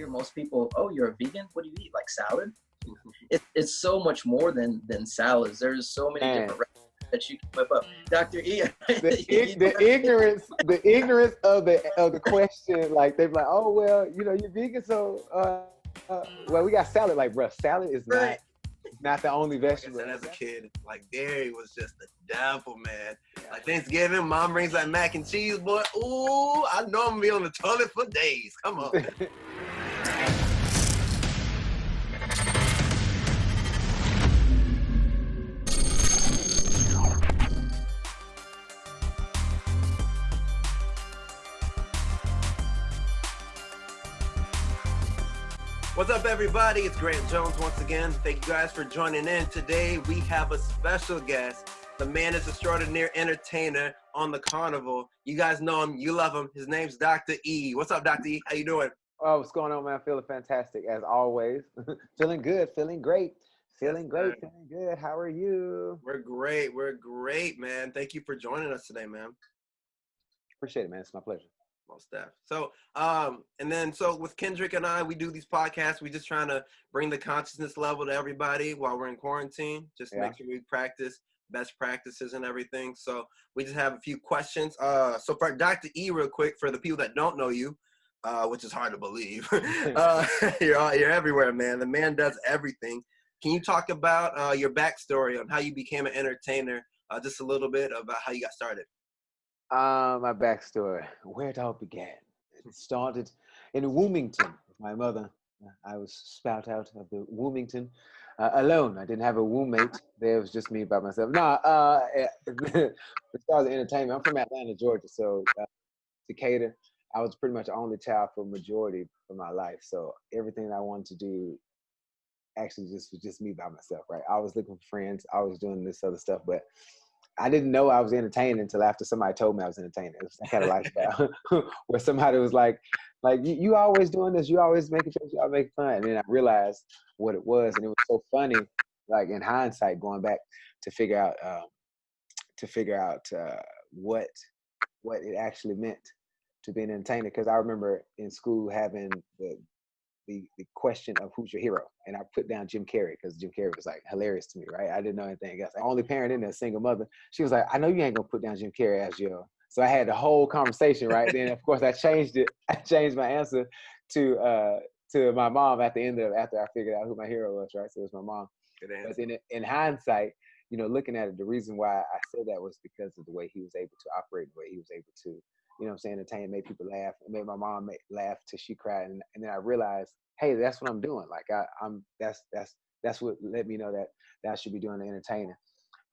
hear most people, oh, you're a vegan? What do you eat? Like salad? It's so much more than salads. There's so many different recipes that you can whip up. Dr. E, The ignorance of the question, like they're like, oh well, you're vegan, so well, we got salad. Like, bro, salad is right. not the only vegetable. Like I said, as a kid, like dairy was just the devil, man. Like Thanksgiving, mom brings that mac and cheese, boy. Ooh, I know I'm gonna be on the toilet for days. Come on. What's up, everybody? It's Grant Jones once again. Thank you guys for joining in. Today, we have a special guest. The man is extraordinary entertainer on the Carnival. You guys know him. You love him. His name's Dr. E. What's up, Dr. E? How you doing? Oh, what's going on, man? Feeling fantastic, as always. Feeling good. Feeling great. Feeling great. Feeling good. How are you? We're great. We're great, man. Thank you for joining us today, man. Appreciate it, man. It's my pleasure. Staff. So, so with Kendrick and I, we do these podcasts. We just trying to bring the consciousness level to everybody while we're in quarantine. Just make sure we practice best practices and everything. So we just have a few questions. So for Dr. E, real quick, for the people that don't know you, which is hard to believe, you're everywhere, man. The man does everything. Can you talk about your backstory on how you became an entertainer? Just a little bit about how you got started. My backstory, where it all began. It started in Wilmington with my mother. I was spout out of the Wilmington alone. I didn't have a roommate. There was just me by myself. As far as entertainment, I'm from Atlanta, Georgia. So Decatur, I was pretty much the only child for majority of my life. So everything I wanted to do actually was just me by myself, right? I was looking for friends. I was doing this other stuff, but I didn't know I was entertaining until after somebody told me I was entertaining. It was that kind of lifestyle where somebody was like you always doing this, you always making jokes, you always making fun. And then I realized what it was, and it was so funny, like in hindsight, going back to figure out what it actually meant to be an entertainer. Because I remember in school having the question of who's your hero, and I put down Jim Carrey because Jim Carrey was like hilarious to me, right? I didn't know anything else. The only parent in there, single mother, she was like, I know you ain't gonna put down Jim Carrey as your. So I had the whole conversation, right? Then of course I changed it. I changed my answer to my mom after I figured out who my hero was, right? So it was my mom. But in hindsight, looking at it, the reason why I said that was because of the way he was able to operate, the way he was able to, entertain, make people laugh. It made my mom laugh till she cried, and then I realized, hey, that's what I'm doing. Like that's what let me know that I should be doing the entertaining.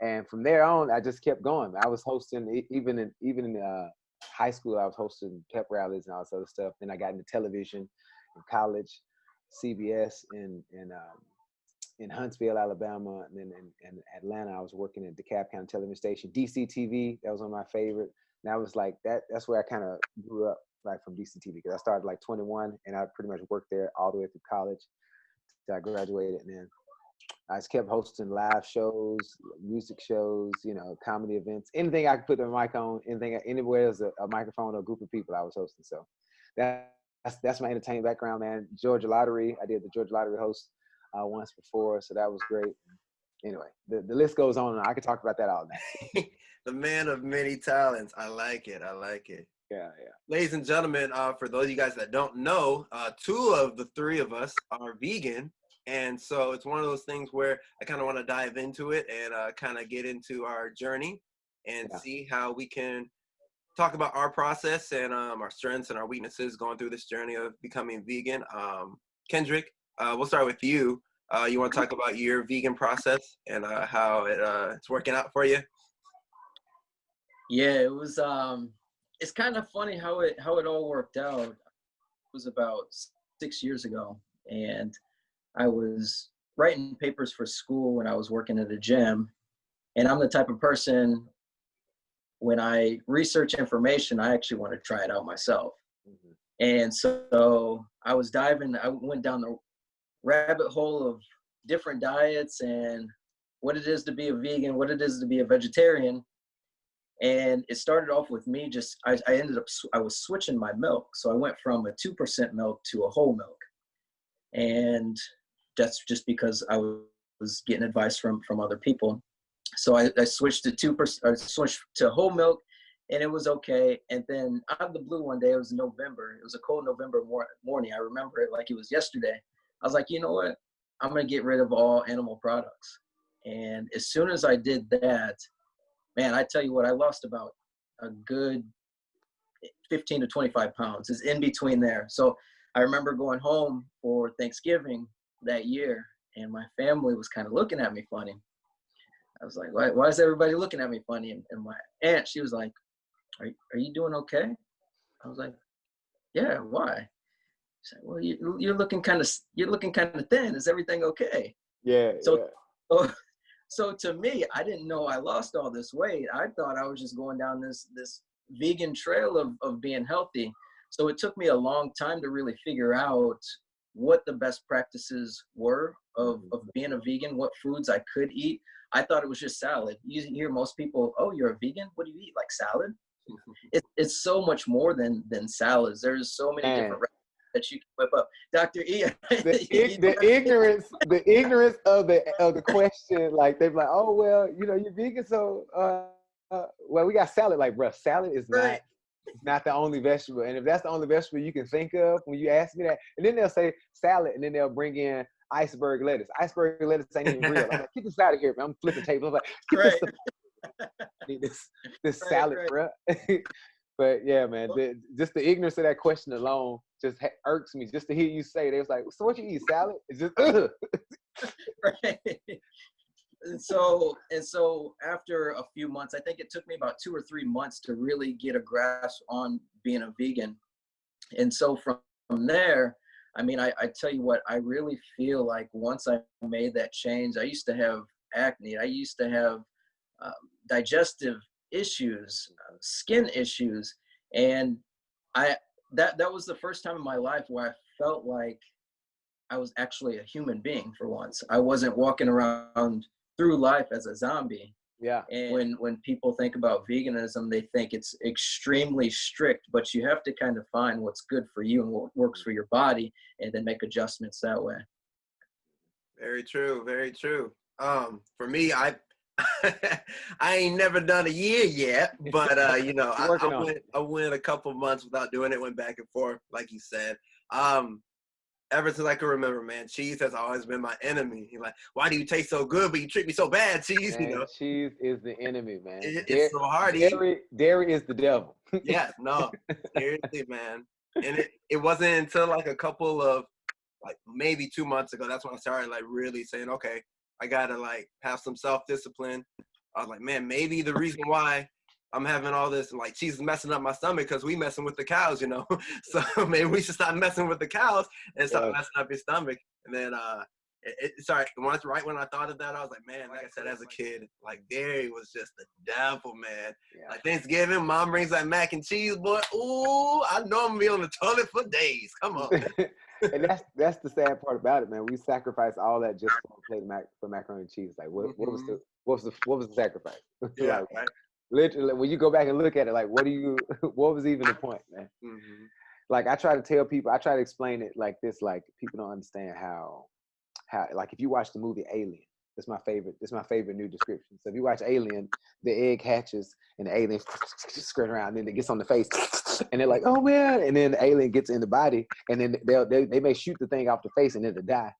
And from there on, I just kept going. I was hosting even in high school. I was hosting pep rallies and all this other stuff. Then I got into television in college, CBS in Huntsville, Alabama, and then in Atlanta, I was working at DeKalb County Television Station, DC TV. That was one of my favorite. And I was like that's where I kind of grew up, like from DC TV, because I started like 21, and I pretty much worked there all the way through college till I graduated. And then I just kept hosting live shows, music shows, comedy events, anything I could put the mic on, anywhere there's a microphone or a group of people I was hosting. So that's my entertainment background, man. Georgia Lottery, I did the Georgia Lottery host once before, so that was great. Anyway, the list goes on, and I could talk about that all night. The man of many talents. I like it. Yeah. Ladies and gentlemen, for those of you guys that don't know, 2 of the 3 of us are vegan. And so it's one of those things where I kind of want to dive into it and kind of get into our journey and see how we can talk about our process and our strengths and our weaknesses going through this journey of becoming vegan. Kendrick, we'll start with you. You want to talk about your vegan process and how it's working out for you? Yeah, it was. It's kind of funny how it all worked out. It was about 6 years ago, and I was writing papers for school when I was working at a gym. And I'm the type of person, when I research information, I actually want to try it out myself. Mm-hmm. And so I went down the rabbit hole of different diets and what it is to be a vegan, what it is to be a vegetarian. And it started off with me I was switching my milk. So I went from a 2% milk to a whole milk. And that's just because I was getting advice from other people. So I switched to 2%. I switched to whole milk, and it was okay. And then out of the blue one day, it was November. It was a cold November morning. I remember it like it was yesterday. I was like, you know what? I'm gonna get rid of all animal products. And as soon as I did that, man, I tell you what, I lost about a good 15 to 25 pounds. Is in between there. So I remember going home for Thanksgiving that year, and my family was kind of looking at me funny. I was like, why is everybody looking at me funny? And my aunt, she was like, are you doing okay? I was like, yeah, why? She said, well, you're looking kind of thin. Is everything okay? Yeah, So, yeah. so, so to me, I didn't know I lost all this weight. I thought I was just going down this vegan trail of being healthy. So it took me a long time to really figure out what the best practices were of being a vegan, what foods I could eat. I thought it was just salad. You hear most people, oh, you're a vegan? What do you eat? Like salad? It's so much more than salads. There's so many different recipes that you can whip up. Dr. E, the ignorance of the question, like they're like, oh well, you know, you're vegan, so well, we got salad. Like, bro, salad is right. not the only vegetable. And if that's the only vegetable you can think of when you ask me that, and then they'll say salad, and then they'll bring in iceberg lettuce. Iceberg lettuce ain't even real. I'm like, get this out of here, man. I'm flipping tables. I'm like, get this stuff. I need this salad, bro. But yeah, man, just the ignorance of that question alone just irks me. Just to hear you say, they was like, so what you eat, salad? It's just right. And so after a few months, I think it took me about 2 or 3 months to really get a grasp on being a vegan. And so from there, I mean, I tell you what, I really feel like once I made that change, I used to have acne. I used to have digestive issues, skin issues. And that was the first time in my life where I felt like I was actually a human being for once. I wasn't walking around through life as a zombie. Yeah. And when people think about veganism, they think it's extremely strict, but you have to kind of find what's good for you and what works for your body, and then make adjustments that way. Very true. Very true. For me, I ain't never done a year yet, but you know, I went a couple months without doing it, went back and forth, like you said. Ever since I can remember, man, cheese has always been my enemy. You're like, why do you taste so good, but you treat me so bad, cheese? Man, you know, cheese is the enemy, man. It's so hard to eat. Dairy is the devil. Yeah, no, seriously, man. And it wasn't until like a couple of, like maybe 2 months ago, that's when I started like really saying, okay, I gotta like have some self-discipline. I was like, man, maybe the reason why I'm having all this, like, cheese is messing up my stomach because we messing with the cows, you know? So maybe we should stop messing with the cows and stop messing up your stomach. And then, right when I thought of that, I was like, man, like I said, as a kid, like, dairy was just the devil, man. Yeah. Like, Thanksgiving, mom brings that mac and cheese, boy. Ooh, I know I'm gonna be on the toilet for days. Come on. And that's the sad part about it, man. We sacrifice all that just for a plate of macaroni and cheese. Like, what was the sacrifice? Yeah, like, right. Literally, when you go back and look at it, like, what was even the point, man? Mm-hmm. Like, I try to tell people, I try to explain it like this, like, people don't understand how, like, if you watch the movie Alien, that's my favorite new description. So if you watch Alien, the egg hatches and the alien skirting around, and then it gets on the face, and they're like, oh man, and then the alien gets in the body, and then they may shoot the thing off the face and it'll die,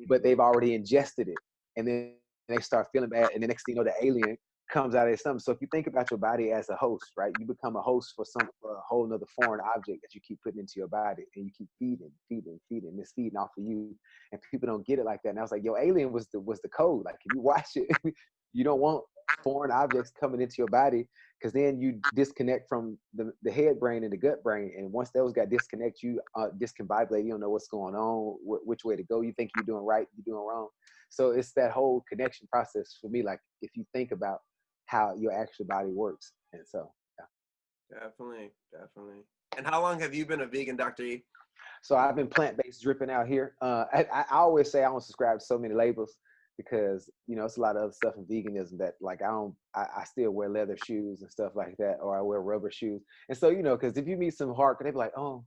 but they've already ingested it, and then they start feeling bad, and the next thing you know, the alien comes out of something. So if you think about your body as a host, right, you become a host for a whole nother foreign object that you keep putting into your body, and you keep feeding, it's feeding off of you, and people don't get it like that. And I was like, yo, Alien was the code. Like, if you watch it, you don't want foreign objects coming into your body, because then you disconnect from the head brain and the gut brain, and once those got disconnect, you discombobulate. You don't know what's going on, which way to go. You think you're doing right, you're doing wrong. So it's that whole connection process for me. Like, if you think about how your actual body works. And so, yeah. Definitely. And how long have you been a vegan, Dr. E? So I've been plant-based dripping out here. I always say I don't subscribe to so many labels, because, you know, it's a lot of other stuff in veganism that, like, I still wear leather shoes and stuff like that, or I wear rubber shoes. And so, you know, because if you meet some hardcore, they be like, oh,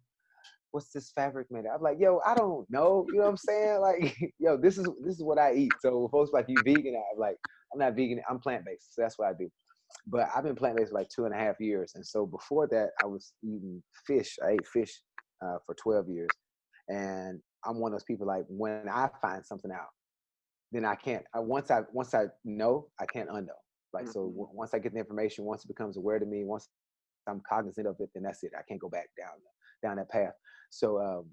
what's this fabric made of? I'm like, yo, I don't know. You know what I'm saying? Like, yo, this is what I eat. So folks like, you vegan? I'm like, I'm not vegan. I'm plant-based. So that's what I do. But I've been plant-based for like 2.5 years. And so before that, I was eating fish. I ate fish for 12 years. And I'm one of those people, like, when I find something out, then I can't, once I know, I can't unknow. Like, so once I get the information, once it becomes aware to me, once I'm cognizant of it, then that's it. I can't go back down that path. So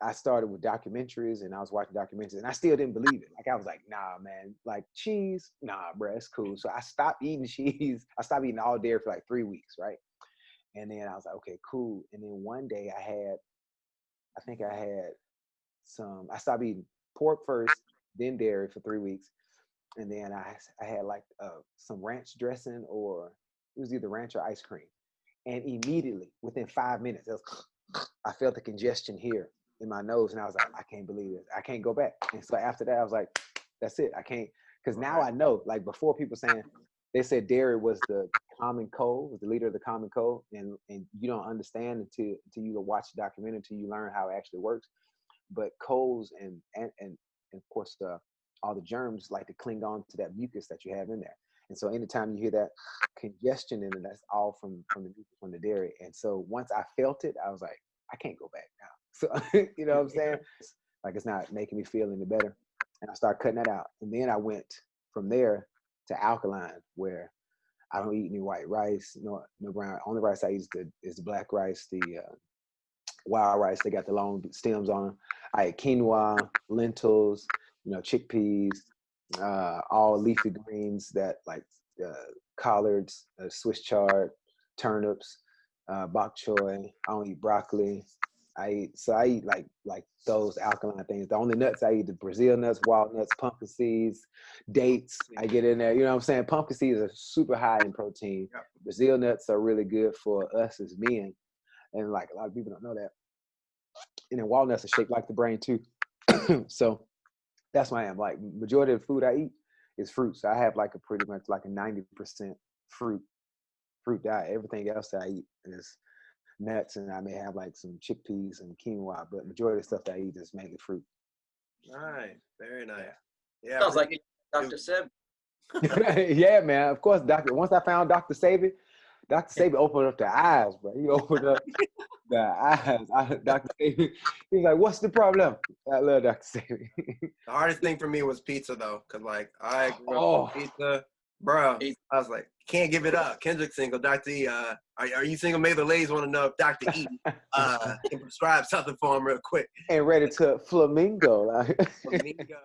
I started with documentaries, and I was watching documentaries, and I still didn't believe it. Like, I was like, nah, man, like cheese, nah, bro, it's cool. So I stopped eating cheese. I stopped eating all dairy for like 3 weeks, right? And then I was like, okay, cool. And then one day I stopped eating pork first, then dairy for 3 weeks. And then I had like some ranch dressing, or it was either ranch or ice cream. And immediately, within 5 minutes, I felt the congestion here in my nose. And I was like, I can't believe this. I can't go back. And so after that, I was like, that's it. I can't. Because now I know, like before, people saying, they said dairy was the common cold, was the leader of the common cold. And you don't understand until you watch the documentary, until you learn how it actually works. But colds and of course, all the germs like to cling on to that mucus that you have in there. And so anytime you hear that congestion in it, that's all from the mucus, from the dairy. And so once I felt it, I was like, I can't go back now. So, you know what I'm saying? Like, it's not making me feel any better. And I started cutting that out. And then I went from there to alkaline, where I don't eat any white rice, no brown. Only rice I eat is the black rice, the wild rice. They got the long stems on them. I eat quinoa, lentils, chickpeas, all leafy greens, that like collards, Swiss chard, turnips, bok choy. I don't eat broccoli. I eat like those alkaline things. The only nuts I eat is Brazil nuts, walnuts, pumpkin seeds, dates. I get in there. You know what I'm saying? Pumpkin seeds are super high in protein. Yeah. Brazil nuts are really good for us as men. And like a lot of people don't know that. And then walnuts are shaped like the brain too. So that's why I am. Like, majority of the food I eat is fruit. So I have like pretty much like a 90% fruit diet. Everything else that I eat is nuts, and I may have like some chickpeas and quinoa, but majority of the stuff that I eat is mainly fruit. Nice. Very nice. Yeah. Sounds like Dr. Seb. Yeah, man. Of course, once I found Dr. Sabi opened up the eyes, bro. He opened up the eyes. Dr. Sabi, he was like, what's the problem? I love Dr. Sabi. The hardest thing for me was pizza, though, because like I grew up with pizza, bro. I was like, can't give it up. Kendrick single, Dr. E. Are you single? Maybe the ladies want to know if Dr. E can prescribe something for him real quick. And ready to flamingo. Flamingo.